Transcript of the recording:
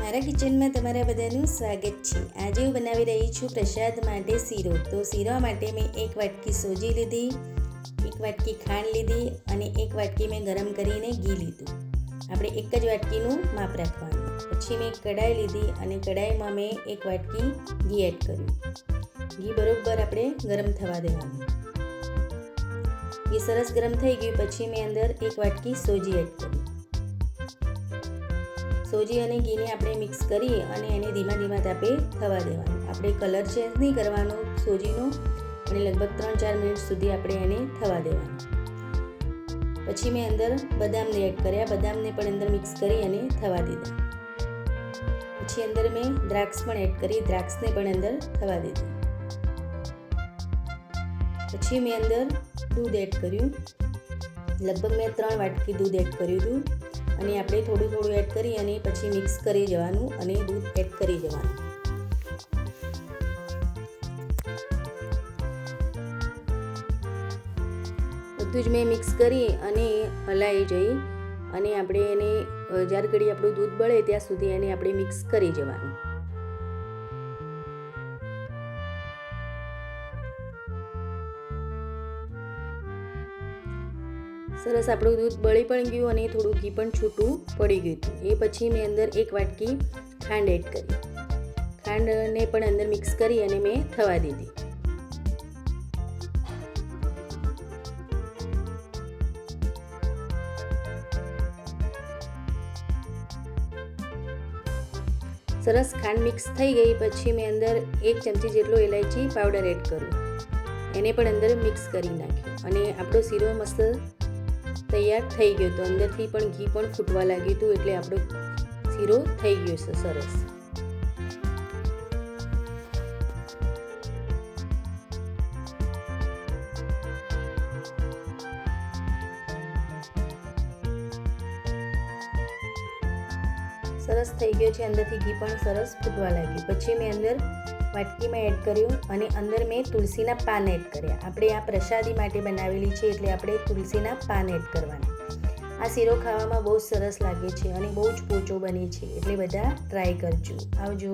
મારા કિચનમાં તમારા બધાનું સ્વાગત છે। આજે હું બનાવી રહી છું પ્રસાદ માટે શીરો। તો શીરા માટે મેં 1 વાટકી સોજી લીધી, 1 વાટકી ખાંડ લીધી અને 1 વાટકી મેં ગરમ કરીને ઘી લીધું। આપણે એક જ વાટકીનું માપ રાખવાનું। પછી મેં કઢાઈ લીધી અને કઢાઈમાં મેં 1 વાટકી ઘી એડ કર્યું। ઘી બરોબર આપણે ગરમ થવા દેવાનું। ઘી સરસ ગરમ થઈ ગયું પછી મેં અંદર 1 વાટકી સોજી એડ કરી। સોજી અને ઘીને આપણે મિક્સ કરી અને એને ધીમા ધીમા તાપે થવા દેવાનું। આપણે કલર ચેન્જ નહીં કરવાનો સોજીનો અને લગભગ 3-4 મિનિટ સુધી આપણે એને થવા દેવાનું। પછી મેં અંદર બદામને એડ કર્યા, બદામને પણ અંદર મિક્સ કરી અને થવા દીધા। પછી અંદર મેં દ્રાક્ષ પણ એડ કરી, દ્રાક્ષને પણ અંદર થવા દીધી। પછી મેં અંદર દૂધ એડ કર્યું, લગભગ મેં 3 વાટકી દૂધ એડ કર્યું હતું અને આપણે થોડું થોડું એડ કરી અને પછી મિક્સ કરી જવાનું અને દૂધ એડ કરી જવાનું। બધું જ મેં મિક્સ કરી અને હલાવી જઈ અને આપણે એને જ્યાર ઘડી આપણું દૂધ બળે ત્યાં સુધી એને આપણે મિક્સ કરી જવાનું। સરસ આપણું દૂધ બળી પણ ગયું અને થોડું ઘી પણ છૂટું પડી ગયું હતું। એ પછી મેં અંદર 1 વાટકી ખાંડ એડ કરી, ખાંડને પણ અંદર મિક્સ કરી અને મેં થવા દીધી। સરસ ખાંડ મિક્સ થઈ ગઈ પછી મેં અંદર 1 ચમચી જેટલો ઇલાયચી પાવડર એડ કર્યો, એને પણ અંદર મિક્સ કરી નાખ્યો અને આપણો શીરો મસ્ત તૈયાર થઈ ગયો। તો અંદરથી પણ ઘી પણ ફૂટવા લાગ્યું હતું એટલે આપણો શીરો થઈ ગયો છે સરસ। સરસ થઈ ગયો છે, અંદરથી ઘી પણ સરસ ફૂટવા લાગ્યું। પછી મેં અંદર વાટકીમાં એડ કર્યું અને અંદર મેં તુલસીના પાન એડ કર્યા। આપણે આ પ્રસાદી માટે બનાવેલી છે એટલે આપણે તુલસીના પાન એડ કરવાના। આ શીરો ખાવામાં બહુ સરસ લાગે છે અને બહુ જ પોચો બને છે એટલે બધા ટ્રાય કરજો। આવજો।